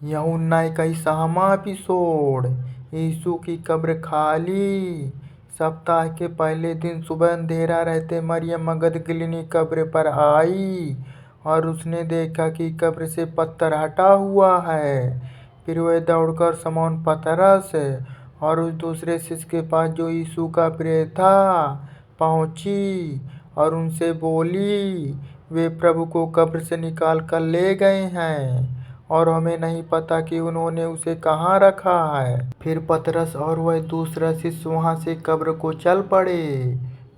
यूहन्ना 21वां एपिसोड। यीशु की कब्र खाली। सप्ताह के पहले दिन सुबह अंधेरा रहते मरियम मगदलिनी कब्र पर आई और उसने देखा कि कब्र से पत्थर हटा हुआ है। फिर वह दौड़कर शमौन पतरस और उस दूसरे शिष्य के पास जो यीशु का प्रिय था पहुंची और उनसे बोली, वे प्रभु को कब्र से निकाल कर ले गए हैं और हमें नहीं पता कि उन्होंने उसे कहाँ रखा है। फिर पतरस और वह दूसरा शिष्य वहाँ से कब्र को चल पड़े।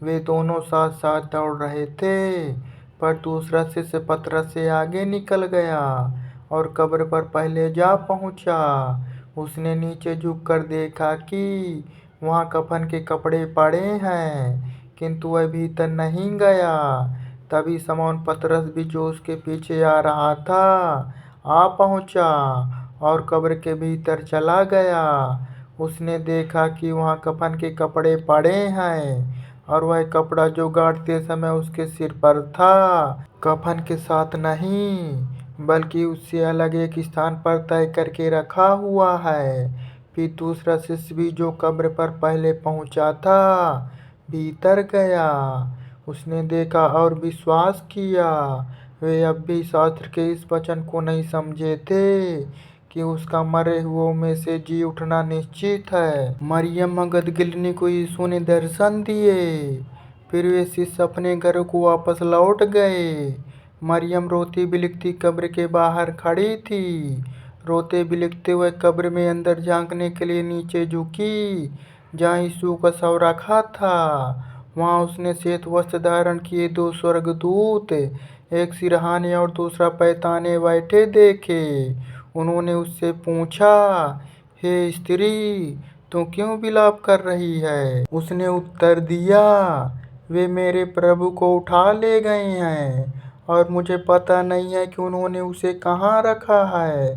वे दोनों साथ साथ दौड़ रहे थे, पर दूसरा शिष्य पतरस से आगे निकल गया और कब्र पर पहले जा पहुँचा। उसने नीचे झुककर देखा कि वहाँ कफन के कपड़े पड़े हैं, किंतु वह भीतर नहीं गया। तभी शमौन पतरस भी, जो उसके पीछे आ रहा था, आ पहुँचा और कब्र के भीतर चला गया। उसने देखा कि वहाँ कफन के कपड़े पड़े हैं और वह कपड़ा जो गाड़ते समय उसके सिर पर था, कफन के साथ नहीं, बल्कि उससे अलग एक स्थान पर तय करके रखा हुआ है। फिर दूसरा शिष्य भी, जो कब्र पर पहले पहुँचा था, भीतर गया। उसने देखा और विश्वास किया। वे अब भी शास्त्र के इस वचन को नहीं समझे थे कि उसका मरे हुओं में से जी उठना निश्चित है। मरियम मगदलिनी को यीशु ने दर्शन दिए। फिर वे शिष्य अपने घर को वापस लौट गए। मरियम रोती बिलखती कब्र के बाहर खड़ी थी। रोते बिलखते हुए कब्र में अंदर झांकने के लिए नीचे झुकी, जहाँ यीशु का शव रखा था। वहाँ उसने श्वेत वस्त्र धारण किए दो स्वर्गदूत, एक सिरहाने और दूसरा पैताने बैठे देखे। उन्होंने उससे पूछा, हे स्त्री, तू क्यों विलाप कर रही है? उसने उत्तर दिया, वे मेरे प्रभु को उठा ले गए हैं और मुझे पता नहीं है कि उन्होंने उसे कहाँ रखा है।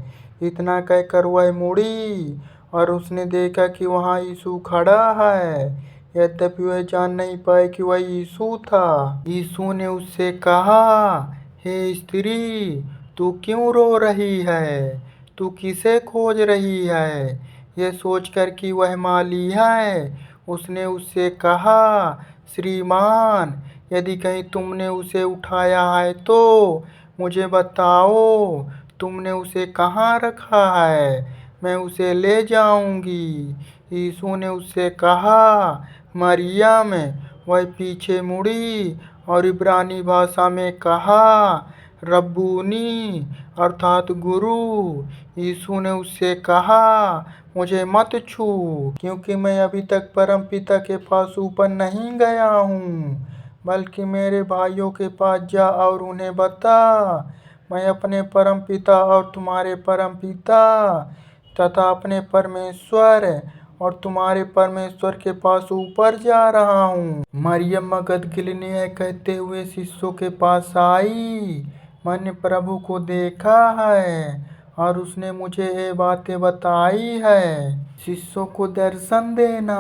इतना कहकर वह मुड़ी और उसने देखा कि वहाँ यीशु खड़ा है। यद्यपि वह जान नहीं पाए कि वह यीशु था। यीशु ने उससे कहा, हे स्त्री, तू क्यों रो रही है? तू किसे खोज रही है? यह सोचकर कि वह माली है, उसने उससे कहा, श्रीमान, यदि कहीं तुमने उसे उठाया है तो मुझे बताओ, तुमने उसे कहाँ रखा है, मैं उसे ले जाऊंगी। यीशु ने उससे कहा, मरियम। वह पीछे मुड़ी और इब्रानी भाषा में कहा, रब्बूनी, अर्थात गुरु। यीशु ने उससे कहा, मुझे मत छू, क्योंकि मैं अभी तक परम पिता के पास ऊपर नहीं गया हूँ, बल्कि मेरे भाइयों के पास जा और उन्हें बता, मैं अपने परम पिता और तुम्हारे परम पिता तथा अपने परमेश्वर और तुम्हारे परमेश्वर के पास ऊपर जा रहा हूँ। मरियम मगदलिनी यह कहते हुए शिष्यों के पास आई, मैंने प्रभु को देखा है और उसने मुझे ये बातें बताई है। शिष्यों को दर्शन देना।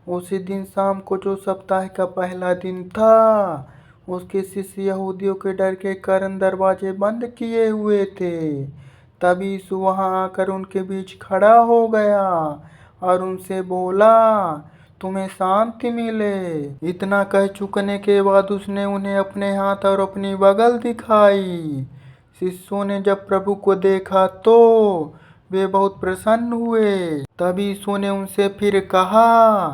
उसी दिन शाम को, जो सप्ताह का पहला दिन था, उसके शिष्य यहूदियों के डर के कारण दरवाजे बंद किए हुए थे। तभी यीशु वहां आकर उनके बीच खड़ा हो गया और उनसे बोला, तुम्हें शांति मिले। इतना कह चुकने के बाद उसने उन्हें अपने हाथ और अपनी बगल दिखाई। शिष्यों ने जब प्रभु को देखा तो वे बहुत प्रसन्न हुए। तभी यीशु ने उनसे फिर कहा,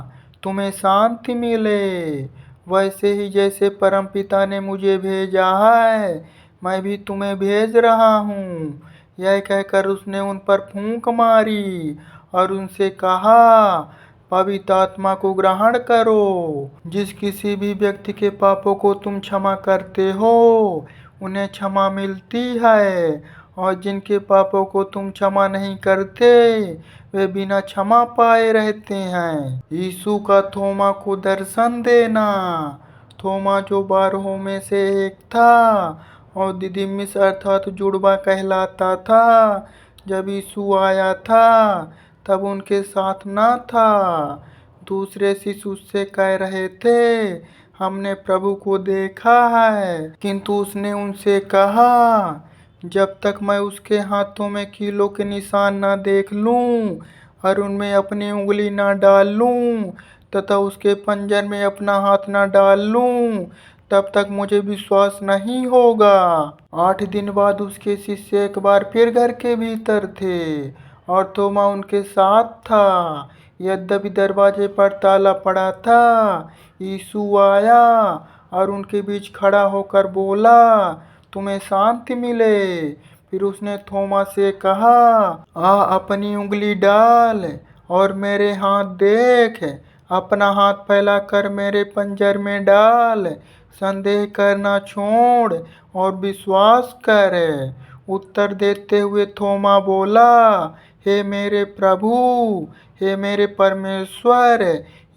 तुम्हें शांति मिले। वैसे ही जैसे परमपिता ने मुझे भेजा है, मैं भी तुम्हें भेज रहा हूँ। यह कहकर उसने उन पर फूंक मारी और उनसे कहा, पवित्र आत्मा को ग्रहण करो। जिस किसी भी व्यक्ति के पापों को तुम क्षमा करते हो, उन्हें क्षमा मिलती है, और जिनके पापों को तुम क्षमा नहीं करते, वे बिना क्षमा पाए रहते हैं। यीशु का थोमा को दर्शन देना। थोमा, जो 12 में से एक था और दिदिमुस अर्थात जुड़वा कहलाता था, जब यीशु आया था तब उनके साथ न था। दूसरे शिष्य उससे कह रहे थे, हमने प्रभु को देखा है, किंतु उसने उनसे कहा, जब तक मैं उसके हाथों में कीलों के निशान न देख लूं और उनमें अपनी उंगली न डाल लूं तथा उसके पंजर में अपना हाथ न डाल लूं, तब तक मुझे विश्वास नहीं होगा। 8 दिन बाद उसके शिष्य एक बार फिर घर के भीतर थे और थोमा उनके साथ था। यद्यपि दरवाजे पर ताला पड़ा था, यीशु आया और उनके बीच खड़ा होकर बोला, तुम्हें शांति मिले। फिर उसने थोमा से कहा, आ अपनी उंगली डाल और मेरे हाथ देख, अपना हाथ फैलाकर मेरे पंजर में डाल, संदेह करना छोड़ और विश्वास कर। उत्तर देते हुए थोमा बोला, हे मेरे प्रभु, हे मेरे परमेश्वर।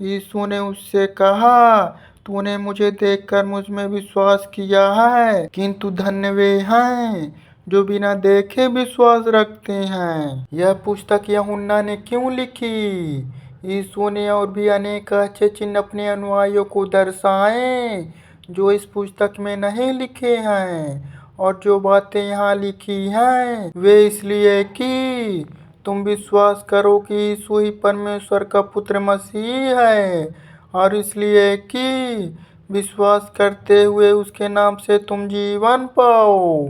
यीशु ने उससे कहा, तूने मुझे देखकर मुझ में विश्वास किया है, किंतु धन्य वे हैं जो बिना देखे विश्वास रखते हैं। यह पुस्तक यूहन्ना ने क्यों लिखी? यीशु ने और भी अनेक अच्छे चिन्ह अपने अनुयायियों को दर्शाए जो इस पुस्तक में नहीं लिखे हैं, और जो बातें यहाँ लिखी हैं वे इसलिए कि तुम विश्वास करो कि यीशु ही परमेश्वर का पुत्र मसीह है, और इसलिए कि विश्वास करते हुए उसके नाम से तुम जीवन पाओ।